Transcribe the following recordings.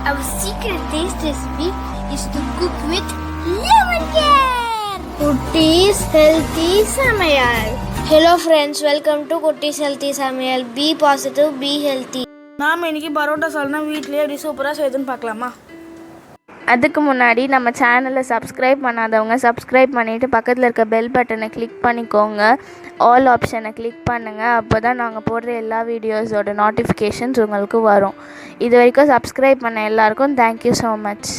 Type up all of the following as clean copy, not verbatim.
Our secret taste recipe is to cook with lemon care. Kutties healthy Samayal. Hello friends, welcome to Kutties healthy Samayal. Be positive, be healthy. நாம் இன்றைக்கி பரோட்டா சால்னா வீட்டிலே எப்படி சூப்பராக செய்யுதுன்னு பார்க்கலாமா? அதுக்கு முன்னாடி நம்ம சேனலை சப்ஸ்கிரைப் பண்ணாதவங்க சப்ஸ்கிரைப் பண்ணிவிட்டு பக்கத்தில் இருக்க பெல் பட்டனை கிளிக் பண்ணிக்கோங்க. ஆல் ஆப்ஷனை கிளிக் பண்ணுங்கள். அப்போ தான் நாங்கள் போடுற எல்லா வீடியோஸோட நோட்டிஃபிகேஷன்ஸ் உங்களுக்கு வரும். இது வரைக்கும் சப்ஸ்கிரைப் பண்ண எல்லாருக்கும் தேங்க்யூ ஸோ மச்.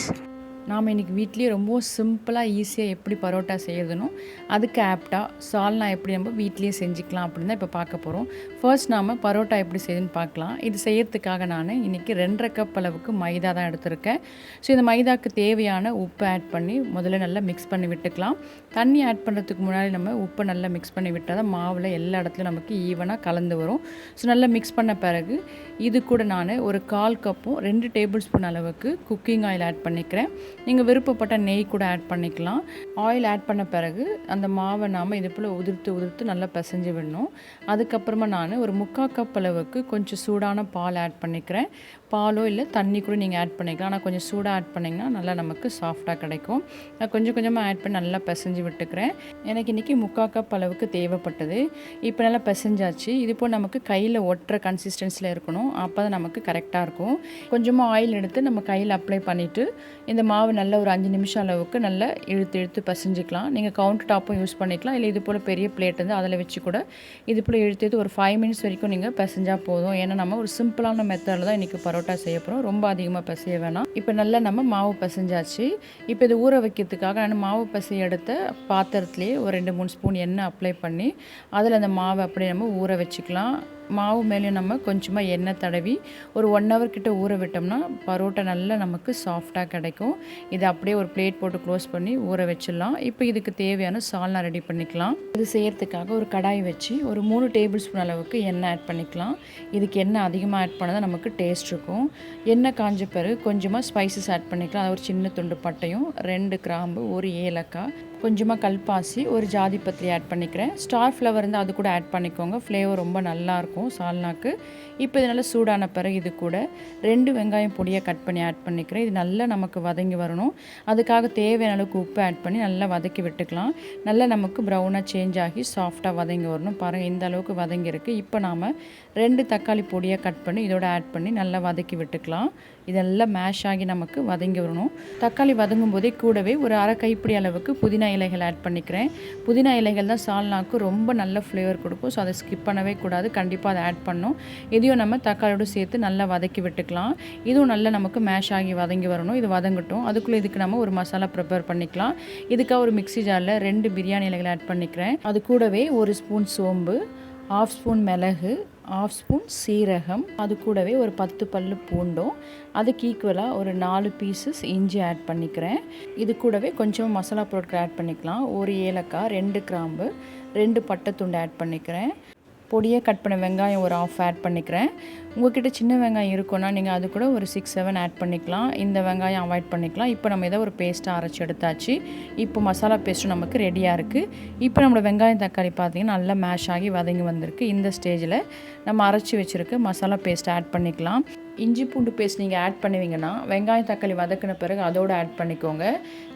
நாம் இன்றைக்கி வீட்லேயே ரொம்ப சிம்பிளாக ஈஸியாக எப்படி பரோட்டா செய்யறதுனோ அதுக்கு ஆப்டாக சால்னா எப்படி நம்ம வீட்லேயே செஞ்சுக்கலாம் அப்படின்னு தான் இப்போ பார்க்க போகிறோம். ஃபர்ஸ்ட் நாம் பரோட்டா எப்படி செய்யுதுன்னு பார்க்கலாம். இது செய்யறதுக்காக நான் இன்றைக்கி 2.5 கப் அளவுக்கு மைதா தான் எடுத்திருக்கேன். ஸோ இந்த மைதாவுக்கு தேவையான உப்பு ஆட் பண்ணி முதல்ல நல்லா மிக்ஸ் பண்ணி விட்டுக்கலாம். தண்ணி ஆட் பண்ணுறதுக்கு முன்னாடி நம்ம உப்பை நல்லா மிக்ஸ் பண்ணி விட்டால் தான் மாவில் எல்லா இடத்துலையும் நமக்கு ஈவனாக கலந்து வரும். ஸோ நல்லா மிக்ஸ் பண்ண பிறகு இது கூட நான் ஒரு 1/4 கப்பும் 2 டேபிள் ஸ்பூன் அளவுக்கு குக்கிங் ஆயில் ஆட் பண்ணிக்கிறேன். நீங்கள் விருப்பப்பட்ட நெய் கூட ஆட் பண்ணிக்கலாம். ஆயில் ஆட் பண்ண பிறகு அந்த மாவை நாம் இது போல் உதிர்த்து நல்லா பிசைஞ்சு விடணும். அதுக்கப்புறமா நான் ஒரு 3/4 கப் அளவுக்கு கொஞ்சம் சூடான பால் ஆட் பண்ணிக்கிறேன். பாலோ இல்லை தண்ணி கூட நீங்கள் ஆட் பண்ணிக்கலாம். ஆனால் கொஞ்சம் சூடாக ஆட் பண்ணிங்கன்னா நல்லா நமக்கு சாஃப்டாக கிடைக்கும். நான் கொஞ்சம் கொஞ்சமாக ஆட் பண்ணி நல்லா பிசைஞ்சு விட்டுக்கிறேன். எனக்கு இன்றைக்கி 3/4 கப் அளவுக்கு தேவைப்பட்டது. இப்போ நல்லா பிசைஞ்சாச்சு. இது போல் நமக்கு கையில் ஒட்டுற கன்சிஸ்டன்சியில் இருக்கணும். அப்போ தான் நமக்கு கரெக்டாக இருக்கும். கொஞ்சமாக ஆயில் எடுத்து நம்ம கையில் அப்ளை பண்ணிவிட்டு இந்த மாவு நல்லா ஒரு 5 நிமிஷம் அளவுக்கு நல்லா இழுத்து பிசைஞ்சிக்கலாம். நீங்கள் கவுண்டர் டாப்பும் யூஸ் பண்ணிக்கலாம். இல்லை இது போல் பெரிய பிளேட் வந்து அதில் வச்சு கூட இது போல் இழுத்து ஒரு 5 மினிட்ஸ் வரைக்கும் நீங்கள் பிசைஞ்சால் போதும். ஏன்னா நம்ம ஒரு சிம்பிளான மெத்தடில் தான் இன்றைக்கி பரோட்டா செய்ய போகிறோம். ரொம்ப அதிகமாக பிசைய வேணாம். இப்போ நல்லா நம்ம மாவு பிசைஞ்சாச்சு. இப்போ இது ஊற வைக்கிறதுக்காக நான் மாவு பிசைய எடுத்த பாத்திரத்துலேயே ஒரு 2-3 ஸ்பூன் எண்ணெய் அப்ளை பண்ணி அதில் அந்த மாவை அப்படியே நம்ம ஊற வச்சுக்கலாம். மாவு மேலே நம்ம கொஞ்சமாக எண்ணெய் தடவி ஒரு 1 ஹவர் கிட்ட ஊற விட்டோம்னா பரோட்டா நல்லா நமக்கு சாஃப்டாக கிடைக்கும். இதை அப்படியே ஒரு பிளேட் போட்டு க்ளோஸ் பண்ணி ஊற வச்சிடலாம். இப்போ இதுக்கு தேவையான சால்னா ரெடி பண்ணிக்கலாம். இது செய்யறதுக்காக ஒரு கடாய் வச்சு ஒரு 3 டேபிள் ஸ்பூன் அளவுக்கு எண்ணெய் ஆட் பண்ணிக்கலாம். இதுக்கு எண்ணெய் அதிகமாக ஆட் பண்ணால் தான் நமக்கு டேஸ்ட் இருக்கும். எண்ணெய் காஞ்ச பிறகு கொஞ்சமாக ஸ்பைசஸ் ஆட் பண்ணிக்கலாம். அது ஒரு சின்ன துண்டு பட்டையும் 2 கிராம்பு 1 ஏலக்காய் கொஞ்சமாக கல்பாசி ஒரு ஜாதி பத்திரி ஆட் பண்ணிக்கிறேன். ஸ்டார் ஃப்ளவர் இருந்தால் அது கூட ஆட் பண்ணிக்கோங்க. ஃப்ளேவர் ரொம்ப நல்லாயிருக்கும் சால்னாக்கு. இப்போ இது நல்லா சூடான பிறகு இது கூட 2 வெங்காயம் பொடியாக கட் பண்ணி ஆட் பண்ணிக்கிறேன். இது நல்லா நமக்கு வதங்கி வரணும். அதுக்காக தேவையான அளவுக்கு உப்பு ஆட் பண்ணி நல்லா வதக்கி விட்டுக்கலாம். நல்லா நமக்கு ப்ரௌனாக சேஞ்ச் ஆகி சாஃப்டாக வதங்கி வரணும். பாருங்கள் இந்த அளவுக்கு வதங்கியிருக்கு. இப்போ நாம் 2 தக்காளி பொடியாக கட் பண்ணி இதோட ஆட் பண்ணி நல்லா வதக்கி விட்டுக்கலாம். இதெல்லாம் மேஷ் ஆகி நமக்கு வதங்கி வரணும். தக்காளி வதங்கும் போதே கூடவே ஒரு 1/2 கைப்பிடி அளவுக்கு புதினா இலைகள் ஆட் பண்ணிக்கிறேன். புதினா இலைகள் தான் சால்னாக்கு ரொம்ப நல்ல ஃப்ளேவர் கொடுக்கும். ஸோ அதை ஸ்கிப் பண்ணவே கூடாது. கண்டிப்பாக அதை ஆட் பண்ணணும். இதையும் நம்ம தக்காளியோடு சேர்த்து நல்லா வதக்கி விட்டுக்கலாம். இதுவும் நல்லா நமக்கு மேஷ் ஆகி வதங்கி வரணும். இது வதங்கட்டும். அதுக்குள்ளே இதுக்கு நம்ம ஒரு மசாலா ப்ரிப்பேர் பண்ணிக்கலாம். இதுக்காக ஒரு மிக்ஸி ஜாரில் 2 பிரியாணி இலைகள் ஆட் பண்ணிக்கிறேன். அது கூடவே 1 ஸ்பூன் சோம்பு, 1/2 ஸ்பூன் மிளகு, 1/2 ஸ்பூன் சீரகம், அது கூடவே ஒரு 10 பல்லு பூண்டும், அதுக்கு ஈக்குவலாக ஒரு 4 பீசஸ் இஞ்சி ஆட் பண்ணிக்கிறேன். இது கூடவே கொஞ்சம் மசாலா பொருட்கள் ஆட் பண்ணிக்கலாம். 1 ஏலக்காய், 2 கிராம்பு, 2 பட்டை துண்டு ஆட் பண்ணிக்கிறேன். பொடியாக கட் பண்ண வெங்காயம் ஒரு 1/2 ஆட் பண்ணிக்கிறேன். உங்கள்கிட்ட சின்ன வெங்காயம் இருக்குன்னா நீங்கள் அது கூட ஒரு 6-7 ஆட் பண்ணிக்கலாம். இந்த வெங்காயம் அவாய்ட் பண்ணிக்கலாம். இப்போ நம்ம இதை ஒரு பேஸ்ட்டாக அரைச்சி எடுத்தாச்சு. இப்போ மசாலா பேஸ்ட்டும் நமக்கு ரெடியாக இருக்குது. இப்போ நம்மளோட வெங்காயம் தக்காளி பார்த்திங்கன்னா நல்லா மேஷ் ஆகி வதங்கி வந்திருக்கு. இந்த ஸ்டேஜில் நம்ம அரைச்சி வச்சுருக்க மசாலா பேஸ்ட் ஆட் பண்ணிக்கலாம். இஞ்சி பூண்டு பேஸ்ட் நீங்கள் ஆட் பண்ணுவீங்கன்னா வெங்காயம் தக்காளி வதக்கின பிறகு அதோடு ஆட் பண்ணிக்கோங்க.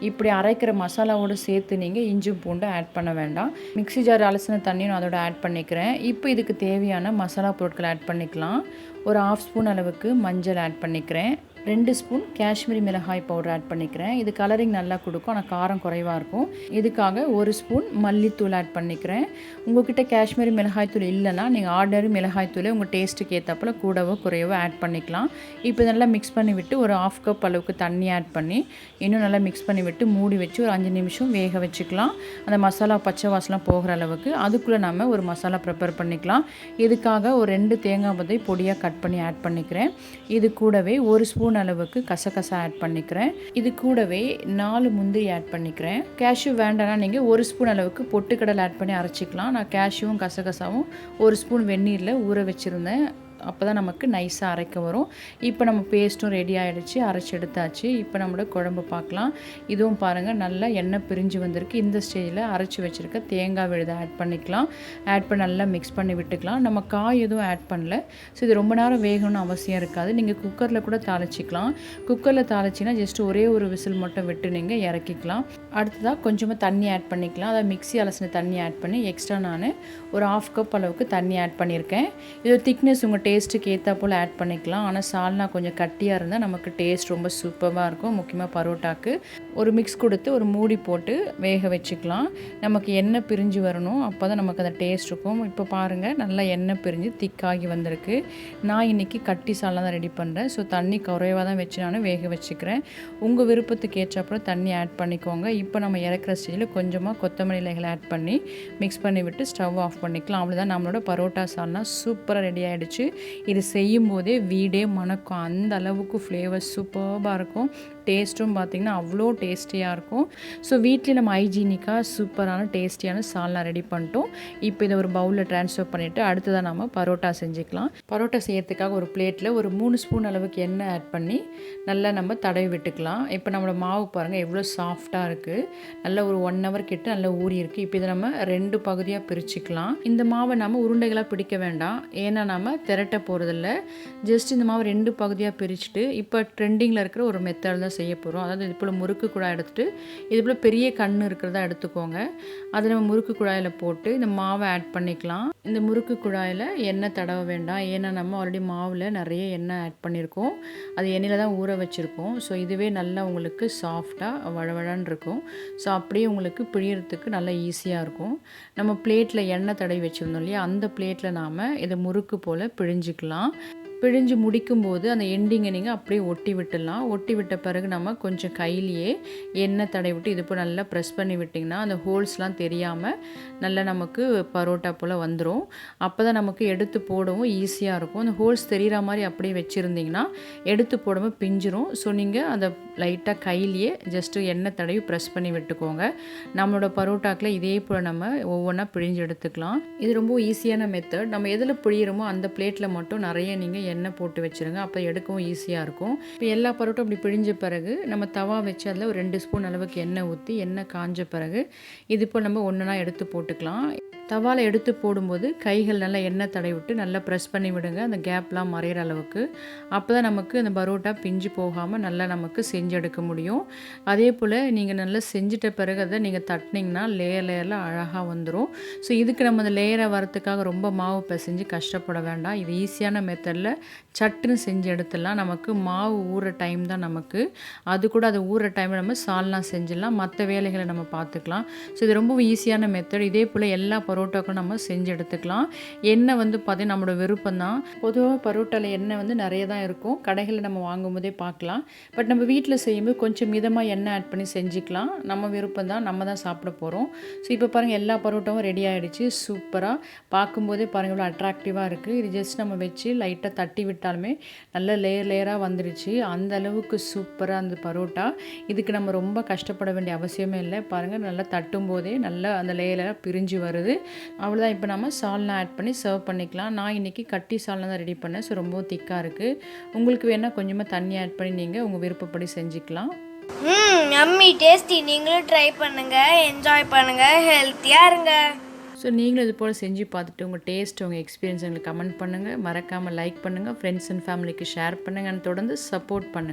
இப்படி அரைக்கிற மசாலாவோடு சேர்த்து நீங்கள் இஞ்சி பூண்டு ஆட் பண்ண வேண்டாம். மிக்ஸி ஜார் அலசின தண்ணியும் அதோட ஆட் பண்ணிக்கிறேன். இப்போ இதுக்கு தேவையான மசாலா பொருட்கள் ஆட் பண்ணிக்கலாம். ஒரு 1/2 ஸ்பூன் அளவுக்கு மஞ்சள் ஆட் பண்ணிக்கிறேன். 2 ஸ்பூன் காஷ்மீரி மிளகாய் பவுடர் ஆட் பண்ணிக்கிறேன். இது கலரிங் நல்லா கொடுக்கும். ஆனால் காரம் குறைவாக இருக்கும். இதுக்காக 1 ஸ்பூன் மல்லித்தூள் ஆட் பண்ணிக்கிறேன். உங்கள்கிட்ட காஷ்மீரி மிளகாய்த்தூள் இல்லைன்னா நீங்கள் ஆர்டினரி மிளகாய்த்தூளே உங்கள் டேஸ்ட்டுக்கு ஏற்றப்பல கூடவோ குறையவோ ஆட் பண்ணிக்கலாம். இப்போ நல்லா மிக்ஸ் பண்ணி விட்டு ஒரு 1/2 கப் அளவுக்கு தண்ணி ஆட் பண்ணி இன்னும் நல்லா மிக்ஸ் பண்ணி விட்டு மூடி வச்சு ஒரு 5 நிமிஷம் வேக வச்சுக்கலாம். அந்த மசாலா பச்சை வாசலாம் போகிற அளவுக்கு. அதுக்குள்ளே நம்ம ஒரு மசாலா ப்ரிப்பேர் பண்ணிக்கலாம். இதுக்காக ஒரு 2 தேங்காய் பத்தை பொடியாக கட் பண்ணி ஆட் பண்ணிக்கிறேன். இது கூடவே 1 ஸ்பூன் அளவுக்கு கசகசா ஆட் பண்ணிக்கிறேன். இது கூடவே 4 முந்திரி ஆட் பண்ணிக்கிறேன். கேஷ்யூ வேண்டாம்னா நீங்கள் 1 ஸ்பூன் அளவுக்கு பொட்டுக்கடலை ஆட் பண்ணி அரைச்சிக்கலாம். நான் கேஷ்யூவும் கசகசாவும் 1 ஸ்பூன் வெந்நீரில் ஊற வச்சுருந்தேன். அப்போ தான் நமக்கு நைஸாக அரைக்க வரும். இப்போ நம்ம பேஸ்ட்டும் ரெடி ஆகிடுச்சு, அரைச்சி எடுத்தாச்சு. இப்போ நம்மளோட குழம்பு பார்க்கலாம். இதுவும் பாருங்கள் நல்லா எண்ணெய் பிரிஞ்சு வந்திருக்கு. இந்த ஸ்டேஜில் அரைச்சி வச்சுருக்க தேங்காய் விழுதை ஆட் பண்ணிக்கலாம். ஆட் பண்ணி நல்லா மிக்ஸ் பண்ணி விட்டுக்கலாம். நம்ம காய் எதுவும் ஆட் பண்ணல. ஸோ இது ரொம்ப நேரம் வேகணும்னு அவசியம் இருக்காது. நீங்கள் குக்கரில் கூட தாளிச்சிக்கலாம். குக்கரில் தாளிச்சிங்கன்னா ஜஸ்ட் ஒரே ஒரு விசில் மட்டும் விட்டு நீங்கள் இறக்கிக்கலாம். அடுத்ததாக கொஞ்சமாக தண்ணி ஆட் பண்ணிக்கலாம். அதை மிக்ஸி அலசின தண்ணி ஆட் பண்ணி எக்ஸ்ட்ரா நான் ஒரு 1/2 கப் அளவுக்கு தண்ணி ஆட் பண்ணியிருக்கேன். இது திக்னஸ் உங்கள் டேஸ்ட்டுக்கு ஏற்றா போல் ஆட் பண்ணிக்கலாம். ஆனால் சால்னா கொஞ்சம் கட்டியாக இருந்தால் நமக்கு டேஸ்ட் ரொம்ப சூப்பராக இருக்கும். முக்கியமாக பரோட்டாக்கு ஒரு மிக்ஸ் கொடுத்து ஒரு மூடி போட்டு வேக வச்சுக்கலாம். நமக்கு எண்ணெய் பிரிஞ்சு வரணும், அப்போ தான் நமக்கு அந்த டேஸ்ட் இருக்கும். இப்போ பாருங்கள் நல்லா எண்ணெய் பிரிஞ்சு திக்காகி வந்திருக்கு. நான் இன்றைக்கி கட்டி சால்னா தான் ரெடி பண்ணுறேன். ஸோ தண்ணி குறைவாக தான் வச்சு நான் வேக வச்சுக்கிறேன். உங்கள் விருப்பத்துக்கு ஏற்றப்பறம் தண்ணி ஆட் பண்ணிக்கோங்க. இப்போ நம்ம இறக்குற ஸ்டேஜில் கொஞ்சமாக கொத்தமல்லி இலைகளை ஆட் பண்ணி மிக்ஸ் பண்ணி விட்டு ஸ்டவ் ஆஃப் பண்ணிக்கலாம். அவ்வளோதான், நம்மளோட பரோட்டா சால்னா சூப்பராக ரெடி ஆகிடுச்சு. இது செய்யும் போதே வீடே மணக்கும். அந்த அளவுக்கு ஃப்ளேவர் சூப்பராக இருக்கும். டேஸ்ட்டும் பார்த்திங்கன்னா அவ்வளோ டேஸ்டியாக இருக்கும். ஸோ வீட்டில் நம்ம ஹைஜீனிக்காக சூப்பரான டேஸ்டியான சால்னா ரெடி பண்ணிட்டோம். இப்போ இதை ஒரு பவுலில் ட்ரான்ஸ்ஃபர் பண்ணிவிட்டு அடுத்ததாக நம்ம பரோட்டா செஞ்சுக்கலாம். பரோட்டா செய்யறதுக்காக ஒரு பிளேட்டில் ஒரு 3 ஸ்பூன் அளவுக்கு எண்ணெய் ஆட் பண்ணி நல்லா நம்ம தடவி விட்டுக்கலாம். இப்போ நம்மளோட மாவு பாருங்கள் எவ்வளோ சாஃப்டாக இருக்குது. நல்லா ஒரு 1 ஹவர் கிட்ட நல்லா ஊறி இருக்குது. இப்போ இதை நம்ம 2 பகுதியாக பிரிச்சுக்கலாம். இந்த மாவை நம்ம உருண்டைகளாக பிடிக்க வேண்டாம், ஏன்னா நம்ம திரட்ட போகிறதில்ல. ஜஸ்ட் இந்த மாவை 2 பகுதியாக பிரிச்சுட்டு இப்போ ட்ரெண்டிங்கில் இருக்கிற ஒரு மெத்தட் தான் செய்ய போகிறோம். அதாவது இது போல் முறுக்கு குழாய் எடுத்துகிட்டு இது போல் பெரிய கண் இருக்கிறதா எடுத்துக்கோங்க. அதை நம்ம முறுக்கு குழாயில் போட்டு இந்த மாவை ஆட் பண்ணிக்கலாம். இந்த முறுக்கு குழாயில் எண்ணெய் தடவ வேண்டாம், ஏன்னா நம்ம ஆல்ரெடி மாவில் நிறைய எண்ணெய் ஆட் பண்ணியிருக்கோம். அது எண்ணெயில் தான் ஊற வச்சுருக்கோம். ஸோ இதுவே நல்லா உங்களுக்கு சாஃப்டாக வழவழன்னு இருக்கும். ஸோ அப்படியே உங்களுக்கு பிழியறதுக்கு நல்லா ஈஸியாக இருக்கும். நம்ம பிளேட்டில் எண்ணெய் தடவி வச்சுருந்தோம் இல்லையா, அந்த பிளேட்டில் நாம் இதை முறுக்கு போல் பிழிஞ்சிக்கலாம். பிழிஞ்சு முடிக்கும்போது அந்த எண்டிங்கை நீங்கள் அப்படியே ஒட்டி விட்டுடலாம். ஒட்டி விட்ட பிறகு நம்ம கொஞ்சம் கையிலேயே எண்ணெய் தடவி விட்டு இது போல் நல்லா ப்ரெஸ் பண்ணி விட்டிங்கன்னா அந்த ஹோல்ஸ்லாம் தெரியாமல் நல்லா நமக்கு பரோட்டா போல் வந்துடும். அப்போ தான் நமக்கு எடுத்து போடவும் ஈஸியாக இருக்கும். அந்த ஹோல்ஸ் தெரிகிற மாதிரி அப்படியே வச்சுருந்திங்கன்னா எடுத்து போடாமல் பிஞ்சிரும். ஸோ நீங்கள் அதை லைட்டாக கையிலேயே ஜஸ்ட்டு எண்ணெய் தடவி ப்ரெஸ் பண்ணி விட்டுக்கோங்க. நம்மளோட பரோட்டாக்கில் இதே போல் நம்ம ஒவ்வொன்றா பிழிஞ்சு எடுத்துக்கலாம். இது ரொம்ப ஈஸியான மெத்தட். நம்ம எதில் பிழிகிறோமோ அந்த பிளேட்டில் மட்டும் நிறைய நீங்கள் எண்ணெய் போட்டு வச்சுருங்க, அப்போ எடுக்கவும் ஈஸியாக இருக்கும். இப்போ எல்லா பரோட்டும் அப்படி பிழிஞ்ச பிறகு நம்ம தவா வச்சு அதில் ஒரு 2 ஸ்பூன் அளவுக்கு எண்ணெய் ஊற்றி எண்ணெய் காஞ்ச பிறகு இது இப்போ நம்ம ஒன்றுனா எடுத்து போட்டுக்கலாம். தவாவில் எடுத்து போடும்போது கைகள் நல்லா எண்ணெய் தடவி விட்டு நல்லா ப்ரெஸ் பண்ணி விடுங்க, அந்த கேப்லாம் மறையிற அளவுக்கு. அப்போ தான் நமக்கு அந்த பரோட்டா பிஞ்சு போகாமல் நல்லா நமக்கு செஞ்சு எடுக்க முடியும். அதே போல் நீங்கள் நல்லா செஞ்சிட்ட பிறகு அதை நீங்கள் தட்டினீங்கன்னா லேயரில் அழகாக வந்துடும். ஸோ இதுக்கு நம்ம அந்த லேயரை வரத்துக்காக ரொம்ப மாவு பிசைஞ்சு கஷ்டப்பட வேண்டாம். இது ஈஸியான மெத்தடில் சட்டுன்னு செஞ்சு எடுத்துடலாம். நமக்கு மாவு ஊற டைம் தான் நமக்கு, அது கூட அது ஊற டைமில் நம்ம சால்னா செஞ்சிடலாம், மற்ற வேலைகளை நம்ம பார்த்துக்கலாம். ஸோ இது ரொம்ப ஈஸியான மெத்தட். இதே போல் எல்லா பரோட்டாக்கும் நம்ம செஞ்சு எடுத்துக்கலாம். எண்ணெய் பார்த்தீங்கன்னா நம்மளோட விருப்பம் தான். பொதுவாக பரோட்டாவில் எண்ணெய் நிறைய தான் இருக்கும், கடைகளில் நம்ம வாங்கும் போதே பார்க்கலாம். பட் நம்ம வீட்டில் செய்யும்போது கொஞ்சம் மிதமாக எண்ணெய் ஆட் பண்ணி செஞ்சுக்கலாம். நம்ம விருப்பம் தான், நம்ம தான் சாப்பிட போகிறோம். ஸோ இப்போ பாருங்கள் எல்லா பரோட்டாவும் ரெடி ஆகிடுச்சு. சூப்பராக பார்க்கும்போதே பாருங்கள் இவ்வளோ அட்ராக்டிவாக இருக்குது. இது ஜஸ்ட் நம்ம வச்சு லைட்டாக தட்டி விட்டாலுமே நல்ல லேயராக வந்துடுச்சு. அந்த அளவுக்கு சூப்பராக அந்த பரோட்டா. இதுக்கு நம்ம ரொம்ப கஷ்டப்பட வேண்டிய அவசியமே இல்லை. பாருங்கள் நல்லா தட்டும் போதே நல்லா அந்த லேயராக பிரிஞ்சு வருது. அவ்வளோதான். இப்போ நம்ம சால்னா ஆட் பண்ணி சர்வ் பண்ணிக்கலாம். நான் இன்றைக்கி கட்டி சால்னா தான் ரெடி பண்ணேன். ஸோ ரொம்ப திக்காக இருக்குது. உங்களுக்கு வேணால் கொஞ்சமாக தண்ணி ஆட் பண்ணி நீங்கள் உங்கள் விருப்பப்படி செஞ்சுக்கலாம். Yummy tasty. நீங்களும் ட்ரை பண்ணுங்கள், என்ஜாய் பண்ணுங்கள், ஹெல்த்தியாக இருங்க. ஸோ நீங்களும் இது போல் செஞ்சு பார்த்துட்டு உங்கள் டேஸ்ட், உங்கள் எக்ஸ்பீரியன்ஸ் எங்களுக்கு கமெண்ட் பண்ணுங்கள். மறக்காமல் லைக் பண்ணுங்கள், ஃப்ரெண்ட்ஸ் அண்ட் ஃபேமிலிக்கு ஷேர் பண்ணுங்கள், தொடர்ந்து சப்போர்ட் பண்ணுங்கள்.